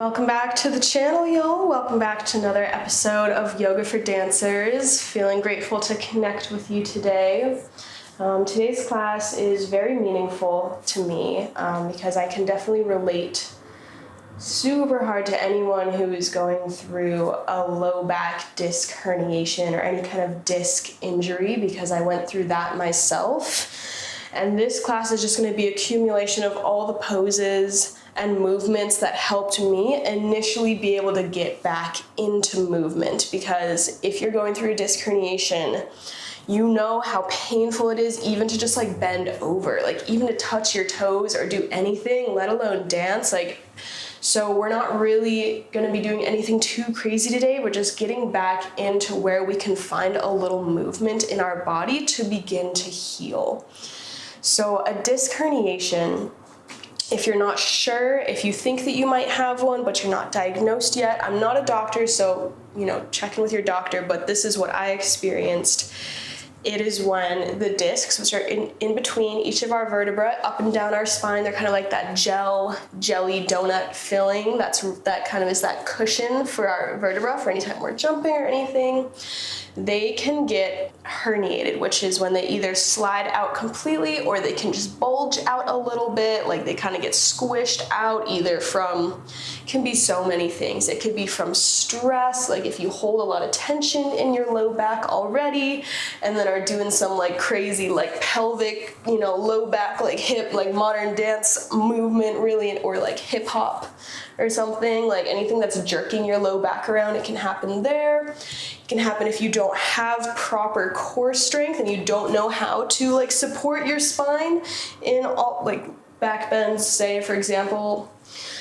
Welcome back to the channel, y'all. Welcome back to another episode of Yoga for Dancers. Feeling grateful to connect with you today. Today's class is very meaningful to me because I can definitely relate super hard to anyone who is going through a low back disc herniation or any kind of disc injury, because I went through that myself. And this class is just going to be accumulation of all the poses and movements that helped me initially be able to get back into movement. Because if you're going through a disc herniation, you know how painful it is even to just like bend over, like even to touch your toes or do anything, let alone dance. So we're not really going to be doing anything too crazy today. We're just getting back into where we can find a little movement in our body to begin to heal. So a disc herniation, if you're not sure, if you think that you might have one, but you're not diagnosed yet, I'm not a doctor, so, check in with your doctor, but this is what I experienced. It is when the discs, which are in between each of our vertebrae, up and down our spine, they're kind of like that jelly donut filling. That kind of is that cushion for our vertebra for anytime we're jumping or anything. They can get herniated, which is when they either slide out completely or they can just bulge out a little bit, like they kind of get squished out either from, can be so many things. It could be from stress, like if you hold a lot of tension in your low back already and then are doing some like crazy like pelvic, low back, like hip, like modern dance movement really, or like hip hop or something, like anything that's jerking your low back around, it can happen there. It can happen if you don't have proper core strength and you don't know how to like support your spine in all like back bends, say for example.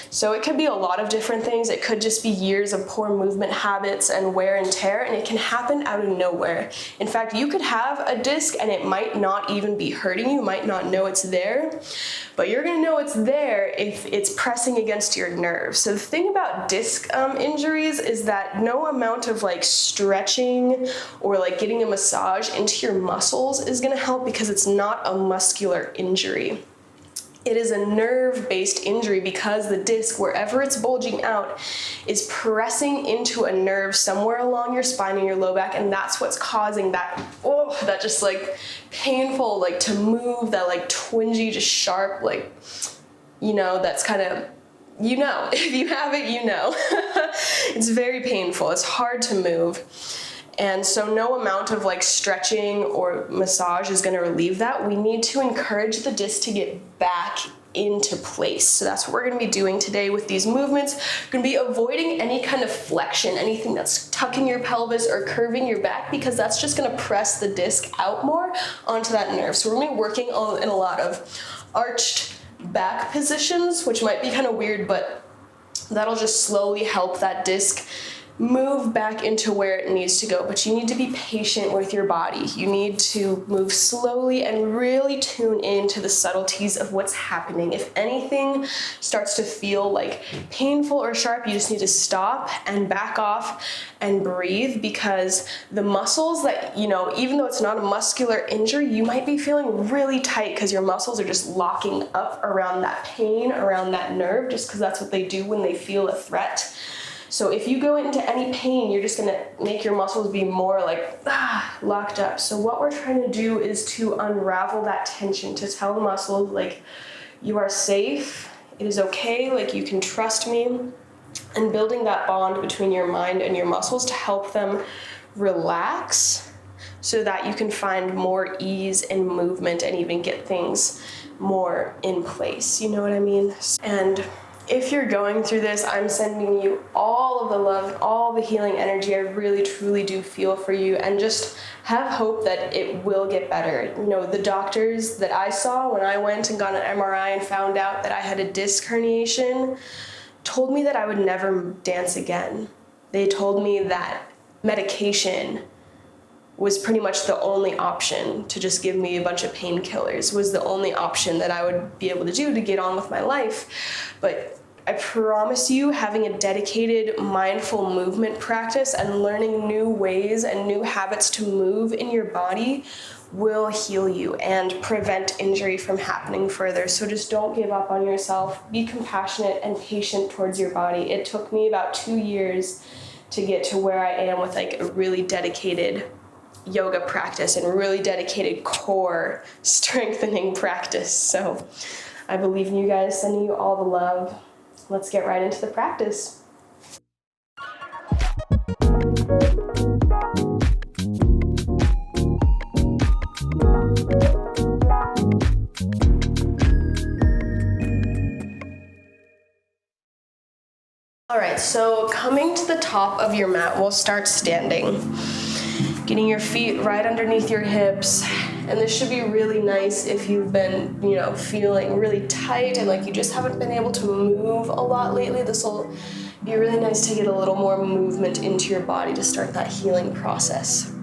So it could be a lot of different things. It could just be years of poor movement habits and wear and tear, and it can happen out of nowhere. In fact, you could have a disc and it might not even be hurting you, might not know it's there, but you're gonna know it's there if it's pressing against your nerves. So the thing about disc injuries is that no amount of like stretching or like getting a massage into your muscles is gonna help, because it's not a muscular injury. It is a nerve-based injury because the disc, wherever it's bulging out, is pressing into a nerve somewhere along your spine and your low back, and that's what's causing that, that just like painful, like to move, that like twingy, just sharp, like, that's kind of, if you have it, It's very painful. It's hard to move. And so no amount of like stretching or massage is going to relieve that. We need to encourage the disc to get back into place. So that's what we're going to be doing today with these movements. We're going to be avoiding any kind of flexion, anything that's tucking your pelvis or curving your back, because that's just going to press the disc out more onto that nerve. So we're going to be working in a lot of arched back positions, which might be kind of weird, but that'll just slowly help that disc move back into where it needs to go. But you need to be patient with your body. You need to move slowly and really tune into the subtleties of what's happening. If anything starts to feel like painful or sharp, you just need to stop and back off and breathe, because the muscles that, even though it's not a muscular injury, you might be feeling really tight because your muscles are just locking up around that pain, around that nerve, just because that's what they do when they feel a threat. So if you go into any pain, you're just gonna make your muscles be more like locked up. So what we're trying to do is to unravel that tension, to tell the muscles like, you are safe, it is okay, like you can trust me, and building that bond between your mind and your muscles to help them relax so that you can find more ease in movement and even get things more in place. You know what I mean? And if you're going through this, I'm sending you all of the love, all the healing energy. I really, truly do feel for you, and just have hope that it will get better. The doctors that I saw when I went and got an MRI and found out that I had a disc herniation told me that I would never dance again. They told me that medication was pretty much the only option, to just give me a bunch of painkillers was the only option that I would be able to do to get on with my life. But I promise you, having a dedicated mindful movement practice and learning new ways and new habits to move in your body will heal you and prevent injury from happening further. So just don't give up on yourself. Be compassionate and patient towards your body. It took me about 2 years to get to where I am with like a really dedicated yoga practice and really dedicated core strengthening practice. So I believe in you guys, sending you all the love. Let's get right into the practice. All right, so coming to the top of your mat, we'll start standing. Getting your feet right underneath your hips. And this should be really nice if you've been, feeling really tight and like you just haven't been able to move a lot lately. This will be really nice to get a little more movement into your body to start that healing process.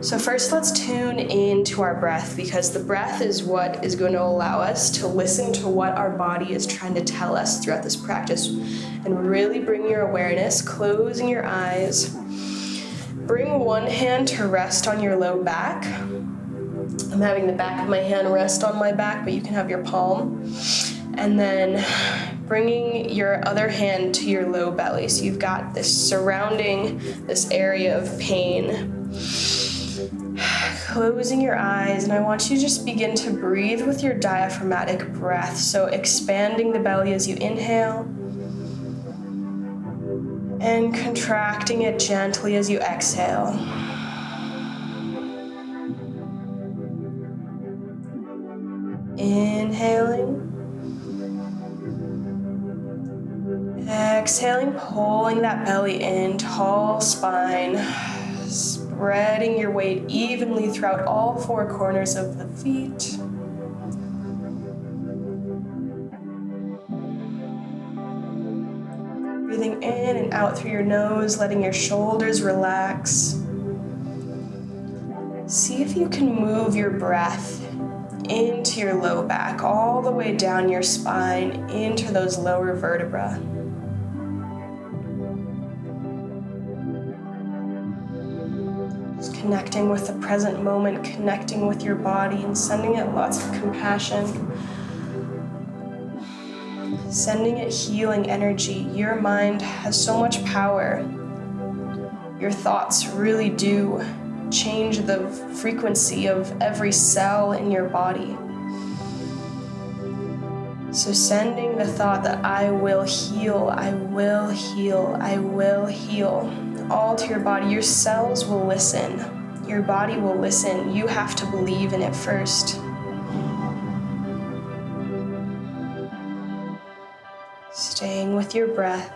So first, let's tune into our breath, because the breath is what is going to allow us to listen to what our body is trying to tell us throughout this practice. And really bring your awareness, closing your eyes. Bring one hand to rest on your low back. I'm having the back of my hand rest on my back, but you can have your palm. And then bringing your other hand to your low belly. So you've got this surrounding this area of pain. Closing your eyes, and I want you to just begin to breathe with your diaphragmatic breath. So expanding the belly as you inhale and contracting it gently as you exhale. Inhaling. Exhaling, pulling that belly in, tall spine. Spreading your weight evenly throughout all four corners of the feet. Breathing in and out through your nose, letting your shoulders relax. See if you can move your breath into your low back, all the way down your spine, into those lower vertebrae. Connecting with the present moment, connecting with your body and sending it lots of compassion. Sending it healing energy. Your mind has so much power. Your thoughts really do change the frequency of every cell in your body. So sending the thought that I will heal, I will heal, I will heal, all to your body. Your cells will listen. Your body will listen. You have to believe in it first. Staying with your breath.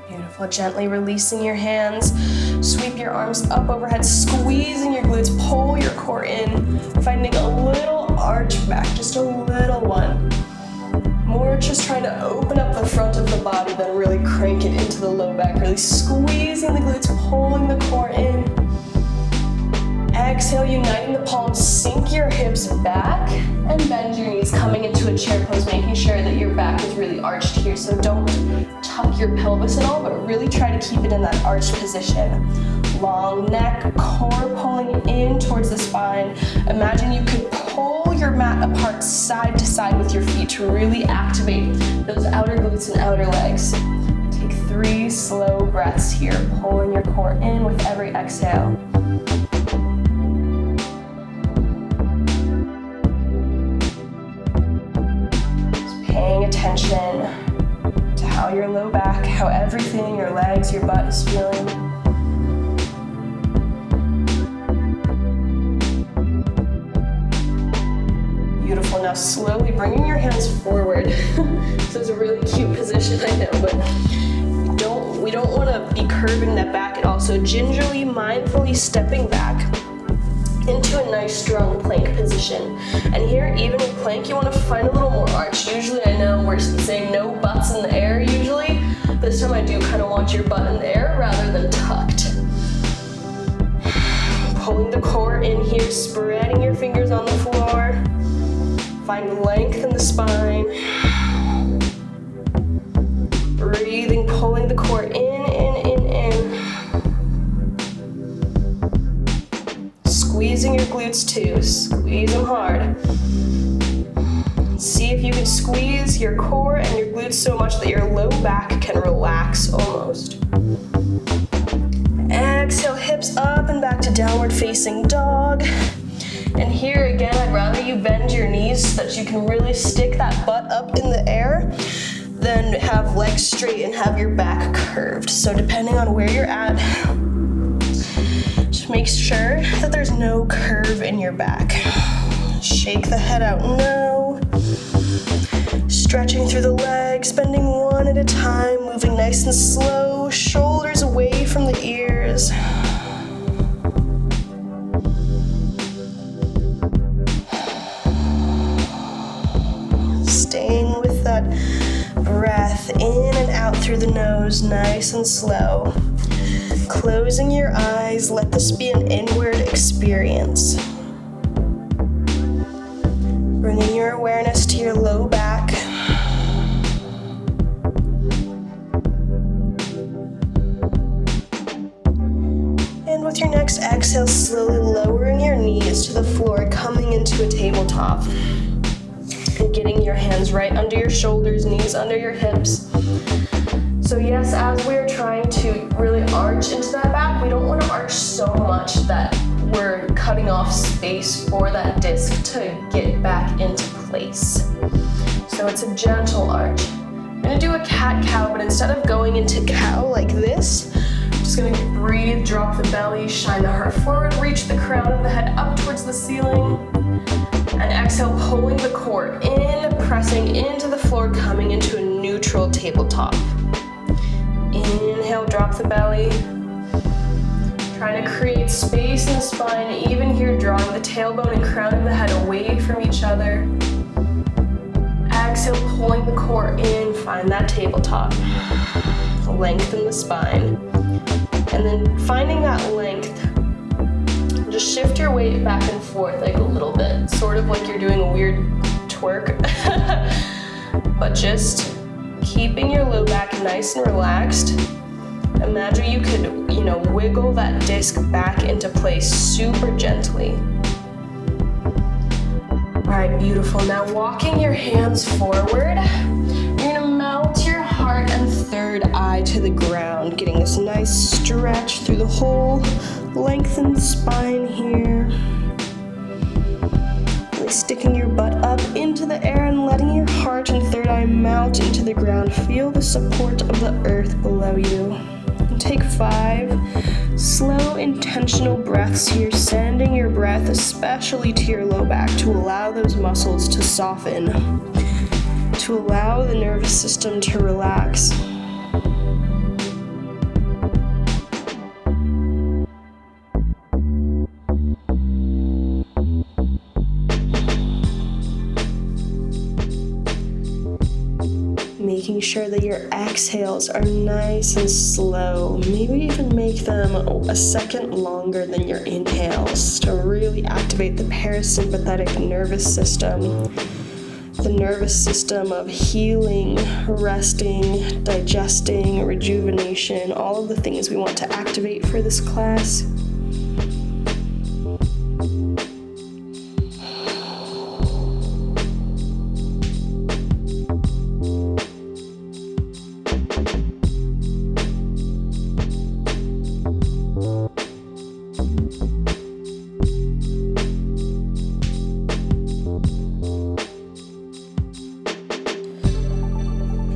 Beautiful. Gently releasing your hands. Sweep your arms up overhead, squeezing your glutes, pull your core in, finding a little arch back, just a little one. More just trying to open up the front of the body than really crank it into the low back, really squeezing the glutes, pulling the core in. Exhale, uniting the palms, sink your hips back and bend your knees, coming into a chair pose, making sure that your back is really arched here. So don't tuck your pelvis at all, but really try to keep it in that arched position. Long neck, core pulling in towards the spine. Imagine you could pull your mat apart side to side with your feet to really activate those outer glutes and outer legs. Take 3 slow breaths here, pulling your core in with every exhale. Paying attention to how your low back, how everything, your legs, your butt is feeling. Beautiful. Now slowly bringing your hands forward. This is a really cute position, I know, but we don't want to be curving that back at all. So gingerly, mindfully stepping back into a nice strong plank position. And here, even in plank, you want to find a little more arch. Usually, I know we're saying no butts in the air usually. This time I do kind of want your butt in the air rather than tucked. Pulling the core in here, spreading your fingers on the floor. Find length in the spine. Breathing, pulling the core See if you can squeeze your core and your glutes so much that your low back can relax almost. Exhale, hips up and back to downward facing dog. And here again, I'd rather you bend your knees so that you can really stick that butt up in the air than have legs straight and have your back curved. So depending on where you're at, just make sure that there's no curve in your back. Shake the head out, no. Stretching through the legs, bending one at a time, moving nice and slow, shoulders away from the ears. Staying with that breath in and out through the nose, nice and slow. Closing your eyes, let this be an inward experience. Bringing your awareness to your low back. And with your next exhale, slowly lowering your knees to the floor, coming into a tabletop. And getting your hands right under your shoulders, knees under your hips. So yes, as we're trying to really arch into that back, we don't want to arch so much that we're cutting off space for that disc to get back into place. So it's a gentle arch. I'm gonna do a cat-cow, but instead of going into cow like this, I'm just gonna breathe, drop the belly, shine the heart forward, reach the crown of the head up towards the ceiling, and exhale, pulling the core in, pressing into the floor, coming into a neutral tabletop. Inhale, drop the belly. Trying to create space in the spine, even here drawing the tailbone and crown of the head away from each other. Exhale, pulling the core in, find that tabletop. Lengthen the spine. And then finding that length, just shift your weight back and forth like a little bit, sort of like you're doing a weird twerk. But just keeping your low back nice and relaxed. Imagine you could, wiggle that disc back into place super gently. All right, beautiful. Now walking your hands forward, you're gonna melt your heart and third eye to the ground, getting this nice stretch through the whole lengthened spine here. Really sticking your butt up into the air and letting your heart and third eye melt into the ground. Feel the support of the earth below you. And take 5 slow, intentional breaths here, sending your breath especially to your low back to allow those muscles to soften, to allow the nervous system to relax. Making sure that your exhales are nice and slow. Maybe even make them a second longer than your inhales to really activate the parasympathetic nervous system. The nervous system of healing, resting, digesting, rejuvenation, all of the things we want to activate for this class.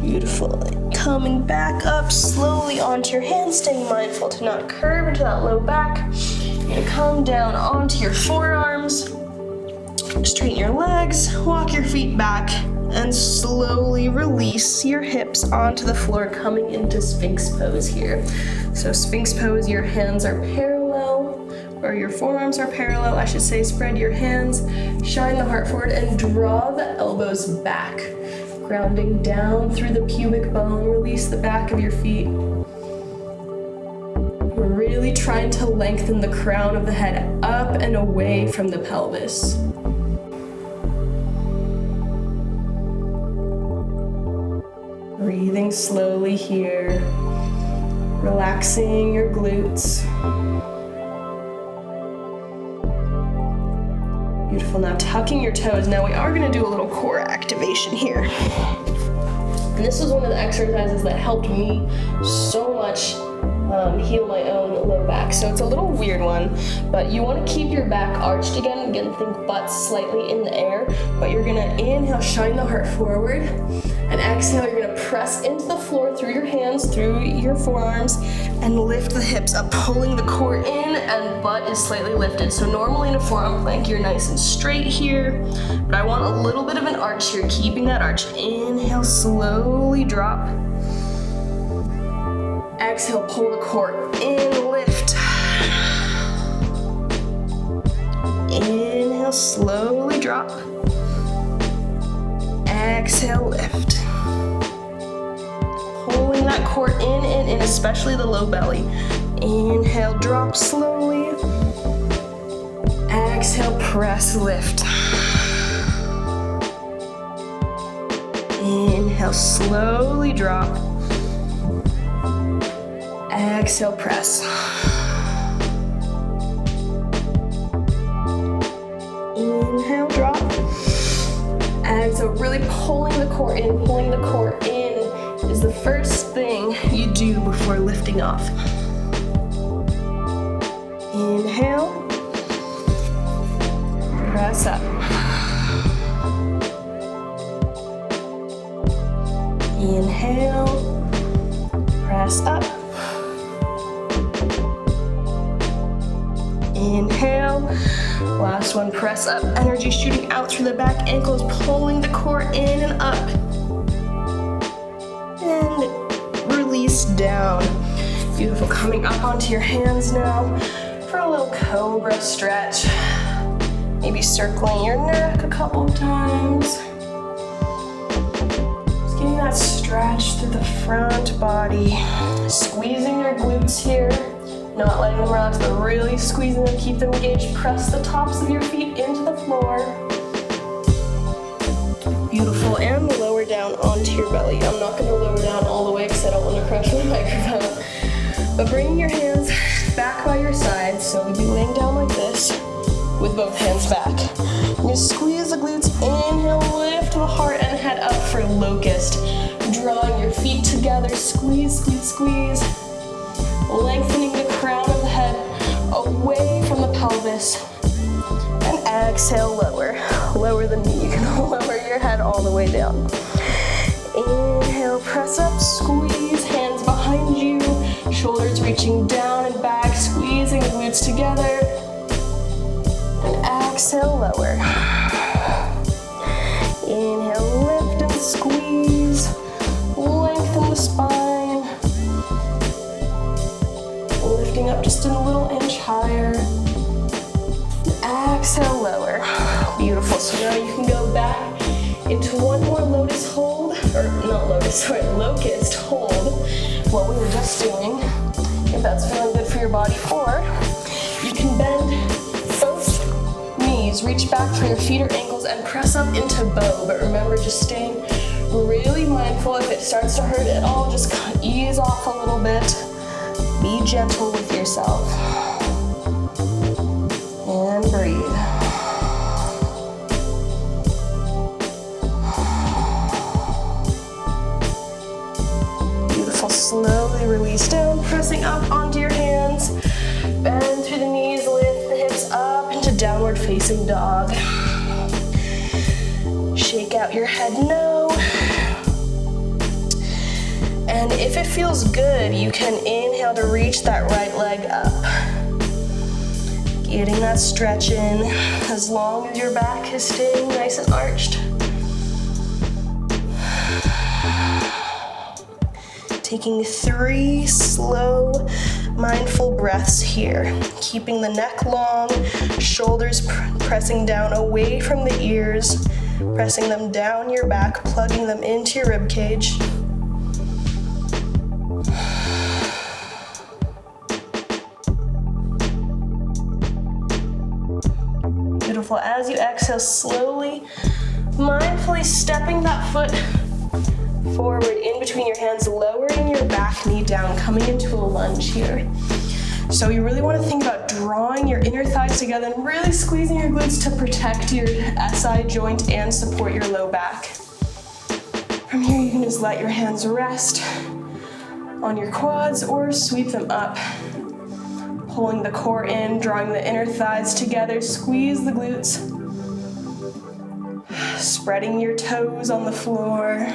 Beautiful. Coming back up slowly onto your hands, staying mindful to not curve into that low back. You're gonna come down onto your forearms, straighten your legs, walk your feet back, and slowly release your hips onto the floor, coming into Sphinx pose here. So Sphinx pose, your hands are parallel, or your forearms are parallel, I should say. Spread your hands, shine the heart forward, and draw the elbows back. Grounding down through the pubic bone, release the back of your feet. We're really trying to lengthen the crown of the head up and away from the pelvis. Breathing slowly here, relaxing your glutes. Beautiful. Now tucking your toes. Now we are going to do a little core activation here. And this was one of the exercises that helped me so much heal my own low back. So it's a little weird one, but you want to keep your back arched again. Again, think butt slightly in the air, but you're going to inhale, shine the heart forward, and exhale, you're going to press into the floor through your hands, through your forearms, and lift the hips up, pulling the core in, and butt is slightly lifted. So normally in a forearm plank, you're nice and straight here, but I want a little bit of an arch here, keeping that arch. Inhale, slowly drop. Exhale, pull the core in, lift. Inhale, slowly drop. Exhale, lift. Pulling that core in, especially the low belly. Inhale, drop slowly. Exhale, press, lift. Inhale, slowly drop. Exhale, press. Inhale, drop. Exhale, really pulling the core in. Pulling the core in is the first thing you do before lifting off. Inhale. Press up. Inhale. Press up. Inhale, last one, press up, energy shooting out through the back ankles, pulling the core in and up, and release down. Beautiful, coming up onto your hands now for a little cobra stretch, maybe circling your neck a couple of times, just getting that stretch through the front body, squeezing your glutes here. Not letting them relax, but really squeezing them, keep them engaged. Press the tops of your feet into the floor. Beautiful, and lower down onto your belly. I'm not gonna lower down all the way because I don't want to crush the microphone. But bringing your hands back by your side, so we'd be laying down like this with both hands back. You squeeze the glutes, inhale, lift the heart and head up for locust. Drawing your feet together, squeeze, squeeze, squeeze. Lengthening the crown of the head away from the pelvis. And exhale, lower. Lower the knee. You can lower your head all the way down. Inhale, press up, squeeze, hands behind you. Shoulders reaching down and back, squeezing the glutes together. And exhale, lower. Inhale, lift and squeeze. Lengthen the spine. Lifting up just a little inch higher. Exhale, lower. Beautiful. So now you can go back into one more lotus hold, or not lotus, sorry, locust hold, what we were just doing, if that's feeling good for your body. Or you can bend both knees, reach back for your feet or ankles, and press up into bow. But remember, just staying really mindful. If it starts to hurt at all, just ease off a little bit. Be gentle with yourself. And breathe. Beautiful. Slowly release down, pressing up onto your hands. Bend through the knees, lift the hips up into downward facing dog. Shake out your head no. And if it feels good, you can inhale to reach that right leg up. Getting that stretch in as long as your back is staying nice and arched. Taking 3 slow, mindful breaths here. Keeping the neck long, shoulders pressing down away from the ears, pressing them down your back, plugging them into your rib cage. Beautiful. As you exhale, slowly, mindfully stepping that foot forward in between your hands, lowering your back knee down, coming into a lunge here. So you really want to think about drawing your inner thighs together and really squeezing your glutes to protect your SI joint and support your low back. From here, you can just let your hands rest on your quads or sweep them up. Pulling the core in, drawing the inner thighs together, squeeze the glutes. Spreading your toes on the floor.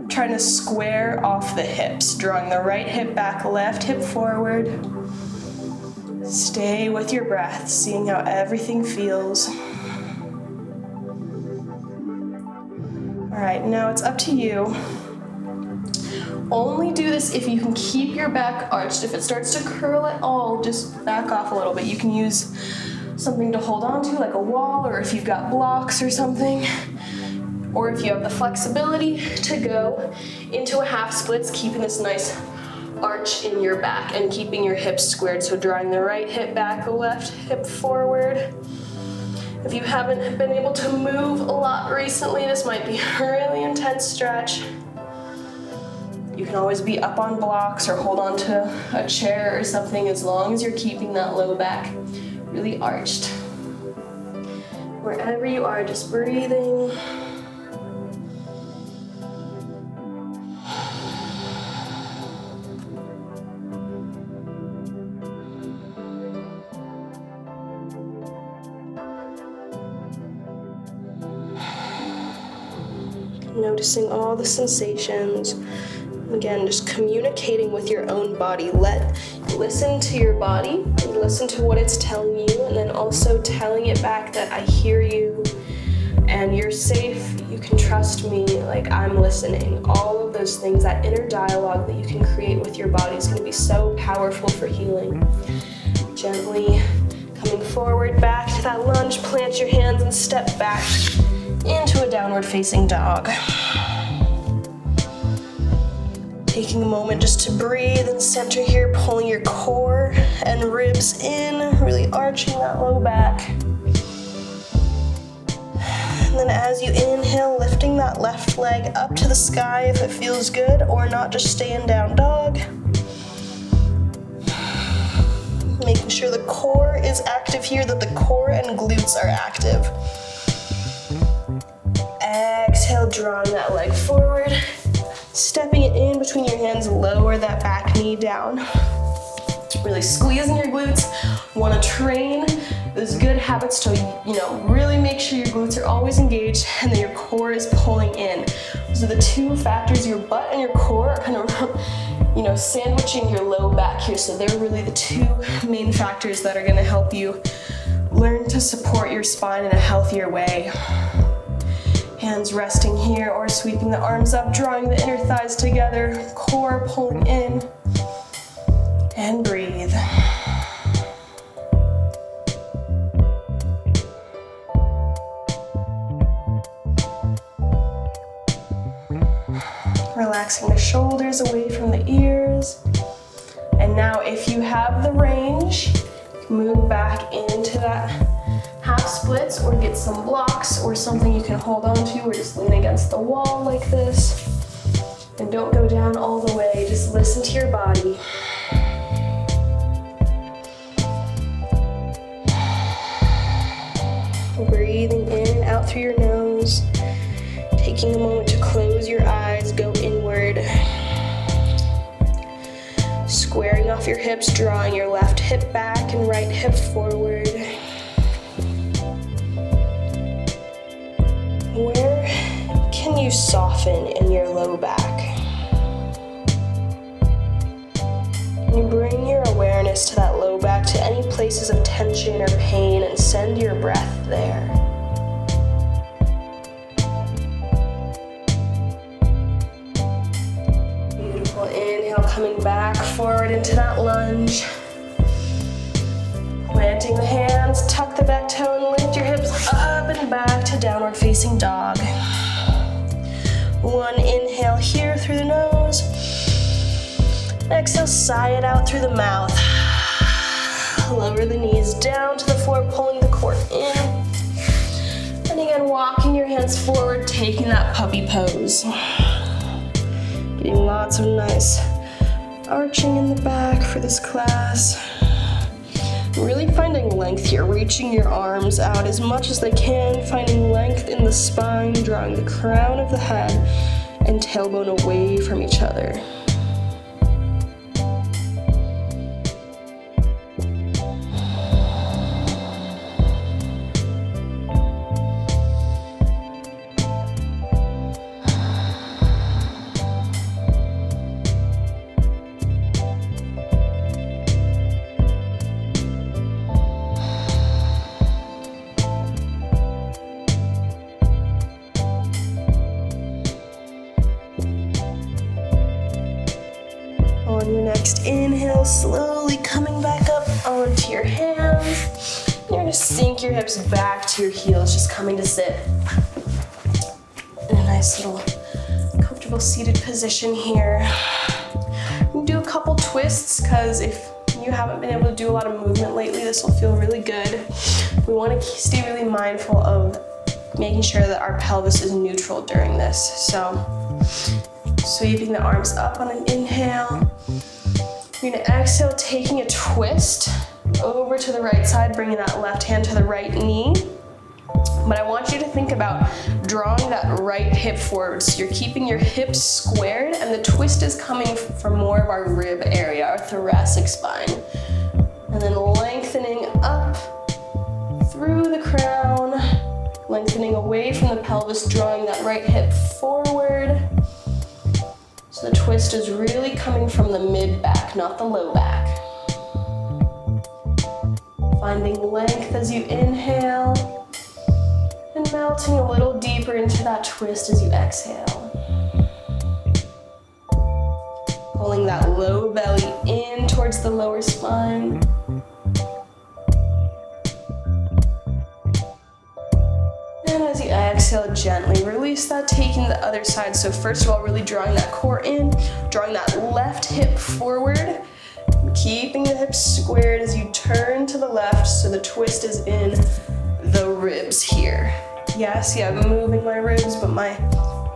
Trying to square off the hips, drawing the right hip back, left hip forward. Stay with your breath, seeing how everything feels. All right, now it's up to you. Only do this if you can keep your back arched. If it starts to curl at all, just back off a little bit. You can use something to hold on to, like a wall, or if you've got blocks or something. Or if you have the flexibility to go into a half splits, keeping this nice arch in your back and keeping your hips squared. So drawing the right hip back, the left hip forward. If you haven't been able to move a lot recently, this might be a really intense stretch. You can always be up on blocks or hold on to a chair or something as long as you're keeping that low back really arched. Wherever you are, just breathing. Noticing all the sensations. Again, just communicating with your own body. Listen to your body, and listen to what it's telling you, and then also telling it back that I hear you, and you're safe, you can trust me, like I'm listening. All of those things, that inner dialogue that you can create with your body is going to be so powerful for healing. Gently coming forward, back to that lunge, plant your hands and step back into a downward facing dog. Taking a moment just to breathe and center here, pulling your core and ribs in, really arching that low back. And then as you inhale, lifting that left leg up to the sky if it feels good, or not, just stay in down dog. Making sure the core is active here, that the core and glutes are active. Exhale, drawing that leg forward. Stepping it in between your hands, lower that back knee down. Really squeezing your glutes. Want to train those good habits to, really make sure your glutes are always engaged and that your core is pulling in. Those are the two factors. Your butt and your core are kind of, sandwiching your low back here. So they're really the two main factors that are going to help you learn to support your spine in a healthier way. Hands resting here or sweeping the arms up, drawing the inner thighs together, core pulling in, and breathe. Relaxing the shoulders away from the ears. And now if you have the range, move back into that half splits, or get some blocks or something you can hold on to, or just lean against the wall like this. And don't go down all the way, just listen to your body. Breathing in and out through your nose. Taking a moment to close your eyes, go inward. Squaring off your hips, drawing your left hip back and right hip forward. Where can you soften in your low back? You bring your awareness to that low back, to any places of tension or pain, and send your breath there. Beautiful. Inhale, coming back forward into that lunge. Planting the hands, tuck the back toe and lift your hips up and back to downward facing dog. One inhale here through the nose. Exhale, sigh it out through the mouth. Lower the knees down to the floor, pulling the core in. And again, walking your hands forward, taking that puppy pose. Getting lots of nice arching in the back for this class. Really finding length here, reaching your arms out as much as they can, finding length in the spine, drawing the crown of the head and tailbone away from each other. On your next inhale, slowly coming back up onto your hands. You're gonna sink your hips back to your heels, just coming to sit in a nice little comfortable seated position here. You can do a couple twists, because if you haven't been able to do a lot of movement lately, this will feel really good. We want to stay really mindful of making sure that our pelvis is neutral during this. So sweeping the arms up on an inhale. You're gonna exhale, taking a twist over to the right side, bringing that left hand to the right knee. But I want you to think about drawing that right hip forward. So you're keeping your hips squared, and the twist is coming from more of our rib area, our thoracic spine. And then lengthening up through the crown, lengthening away from the pelvis, drawing that right hip forward. So the twist is really coming from the mid back, not the low back. Finding length as you inhale and melting a little deeper into that twist as you exhale. Pulling that low belly in towards the lower spine. And as you exhale, gently release that, taking the other side. So first of all, really drawing that core in, drawing that left hip forward, keeping the hips squared as you turn to the left, so the twist is in the ribs here. Yes, yeah, I'm moving my ribs, but my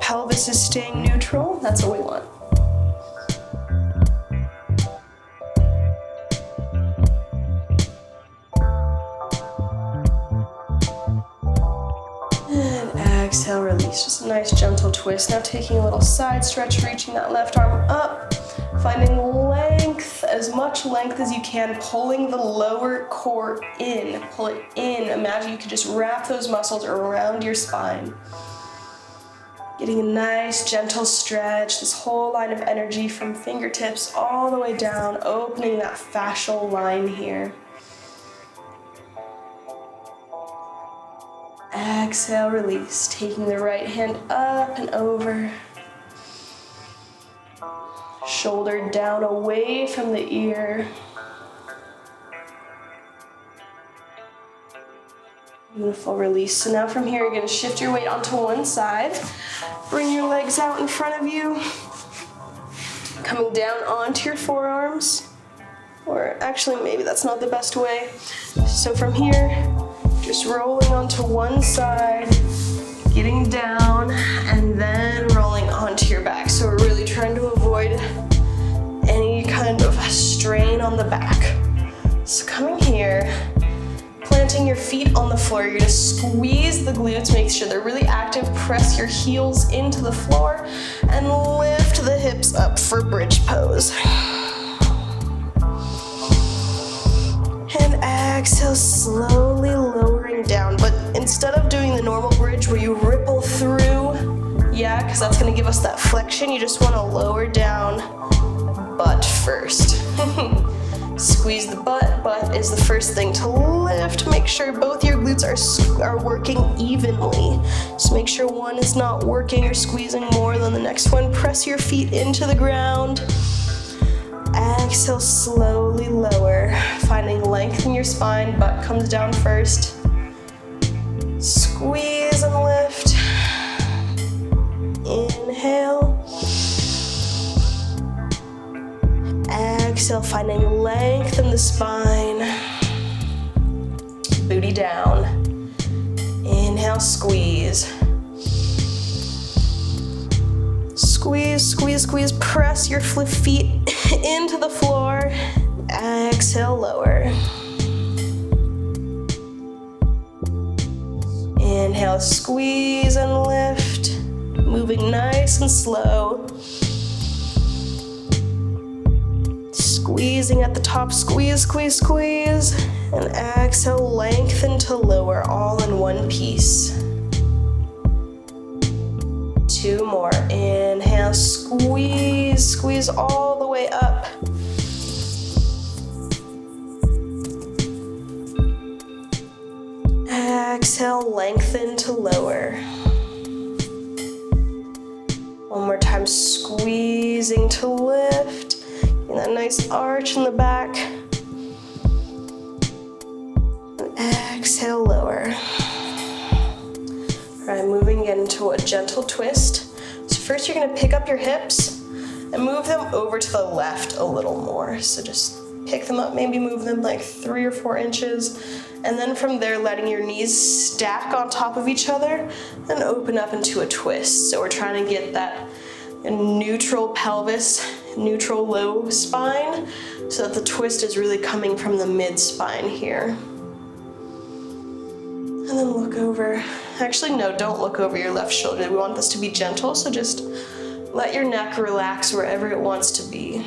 pelvis is staying neutral. That's what we want. Exhale, release, just a nice gentle twist. Now taking a little side stretch, reaching that left arm up, finding length, as much length as you can, pulling the lower core in, pull it in. Imagine you could just wrap those muscles around your spine. Getting a nice gentle stretch, this whole line of energy from fingertips all the way down, opening that fascial line here. Exhale, release, taking the right hand up and over. Shoulder down away from the ear. Beautiful, release. So now from here, you're gonna shift your weight onto one side. Bring your legs out in front of you. Coming down onto your forearms. Or actually, maybe that's not the best way. So from here, just rolling onto one side, getting down, and then rolling onto your back. So we're really trying to avoid any kind of strain on the back. So coming here, planting your feet on the floor, you're gonna squeeze the glutes, make sure they're really active, press your heels into the floor, and lift the hips up for bridge pose. And exhale, slowly lowering down, but instead of doing the normal bridge where you ripple through, yeah, because that's gonna give us that flexion, you just wanna lower down, butt first. Squeeze the butt is the first thing to lift. Make sure both your glutes are working evenly. Just make sure one is not working or squeezing more than the next one. Press your feet into the ground. Exhale, slowly lower, finding length in your spine, butt comes down first. Squeeze and lift. Inhale. Exhale, finding length in the spine. Booty down. Inhale, squeeze. Squeeze, squeeze, squeeze. Press your feet into the floor. Exhale, lower. Inhale, squeeze and lift. Moving nice and slow. Squeezing at the top, squeeze, squeeze, squeeze. And exhale, lengthen to lower, all in one piece. 2 more. Inhale, squeeze, squeeze all the way up. Exhale, lengthen to lower. One more time, squeezing to lift. Getting that nice arch in the back. And exhale, lower. All right, moving again into a gentle twist. So first you're gonna pick up your hips and move them over to the left a little more. So just pick them up, maybe move them like 3 or 4 inches. And then from there, letting your knees stack on top of each other and open up into a twist. So we're trying to get that neutral pelvis, neutral low spine, so that the twist is really coming from the mid spine here. And then look over. Actually, no, don't look over your left shoulder. We want this to be gentle, so just let your neck relax wherever it wants to be.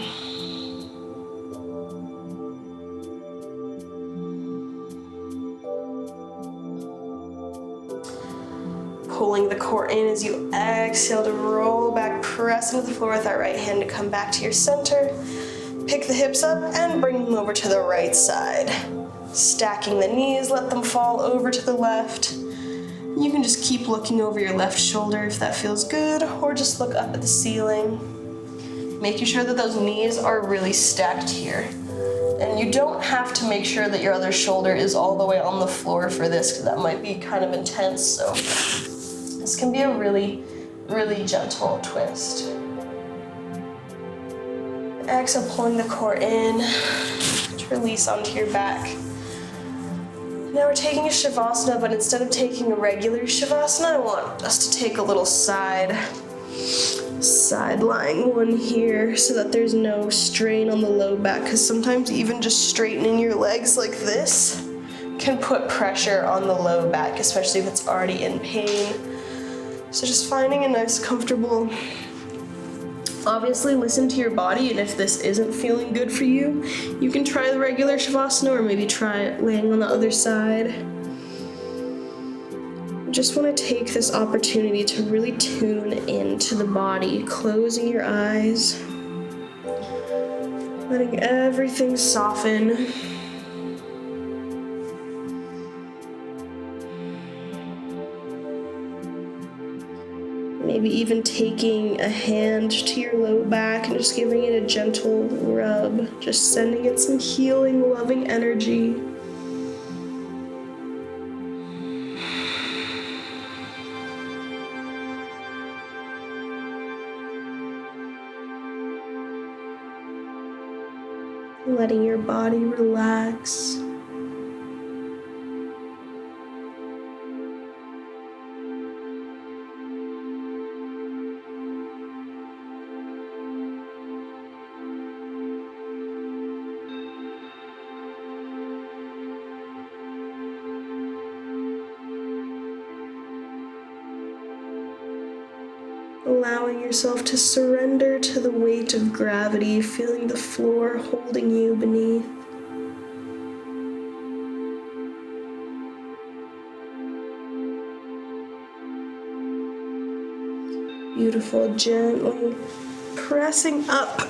Pulling the core in as you exhale to roll back, press into the floor with that right hand to come back to your center. Pick the hips up and bring them over to the right side. Stacking the knees, let them fall over to the left. You can just keep looking over your left shoulder if that feels good, or just look up at the ceiling. Making sure that those knees are really stacked here. And you don't have to make sure that your other shoulder is all the way on the floor for this, because that might be kind of intense. So this can be a really, really gentle twist. Exhale, pulling the core in to release onto your back. Now we're taking a Shavasana, but instead of taking a regular Shavasana, I want us to take a little side lying one here so that there's no strain on the low back, because sometimes even just straightening your legs like this can put pressure on the low back, especially if it's already in pain. So just finding a nice, comfortable. Obviously, listen to your body, and if this isn't feeling good for you, you can try the regular Shavasana or maybe try laying on the other side. I just want to take this opportunity to really tune into the body, closing your eyes, letting everything soften. Maybe even taking a hand to your low back and just giving it a gentle rub, just sending it some healing, loving energy. Letting your body relax. Allowing yourself to surrender to the weight of gravity, feeling the floor holding you beneath. Beautiful, gently pressing up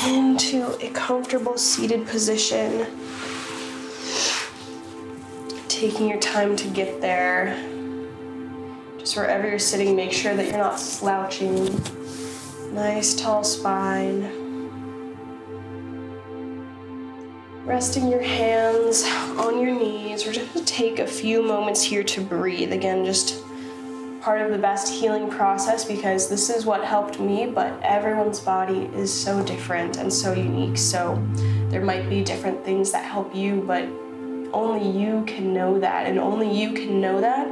into a comfortable seated position. Taking your time to get there. Just wherever you're sitting, make sure that you're not slouching. Nice tall spine. Resting your hands on your knees. We're just going to take a few moments here to breathe. Again, just part of the best healing process, because this is what helped me, but everyone's body is so different and so unique. So there might be different things that help you, but only you can know that, and only you can know that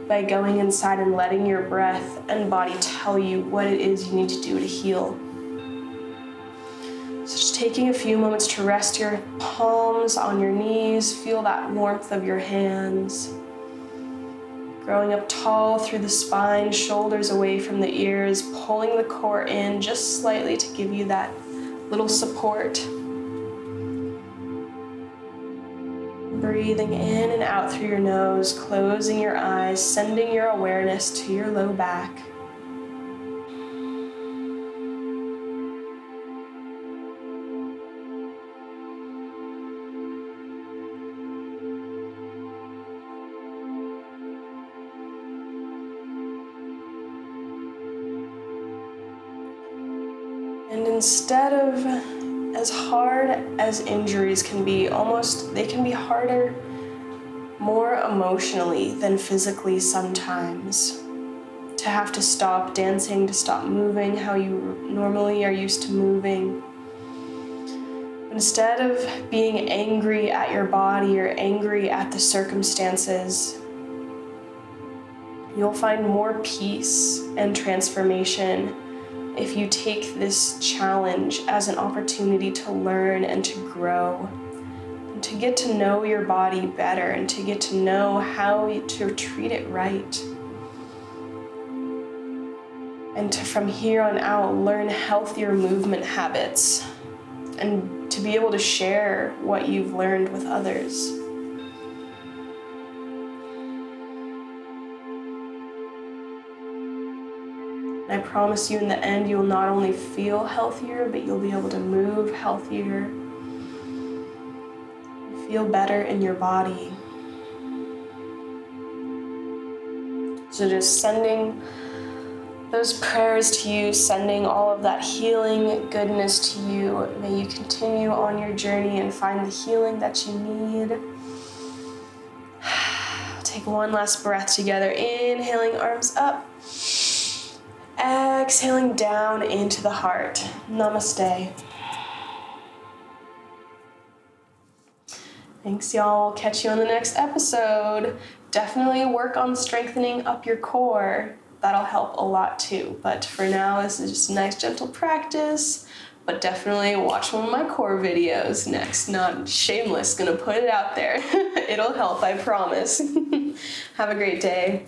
by going inside and letting your breath and body tell you what it is you need to do to heal. So just taking a few moments to rest your palms on your knees, feel that warmth of your hands. Growing up tall through the spine, shoulders away from the ears, pulling the core in just slightly to give you that little support. Breathing in and out through your nose, closing your eyes, sending your awareness to your low back. And instead of as hard as injuries can be, they can be harder more emotionally than physically sometimes. To have to stop dancing, to stop moving how you normally are used to moving. Instead of being angry at your body or angry at the circumstances, you'll find more peace and transformation if you take this challenge as an opportunity to learn and to grow, and to get to know your body better, and to get to know how to treat it right. And to, from here on out, learn healthier movement habits, and to be able to share what you've learned with others. And I promise you, in the end, you'll not only feel healthier, but you'll be able to move healthier, feel better in your body. So just sending those prayers to you, sending all of that healing goodness to you. May you continue on your journey and find the healing that you need. Take one last breath together, inhaling, arms up. Exhaling down into the heart. Namaste. Thanks, y'all. We'll catch you on the next episode. Definitely work on strengthening up your core. That'll help a lot too. But for now, this is just a nice, gentle practice. But definitely watch one of my core videos next. Not shameless, gonna put it out there. It'll help, I promise. Have a great day.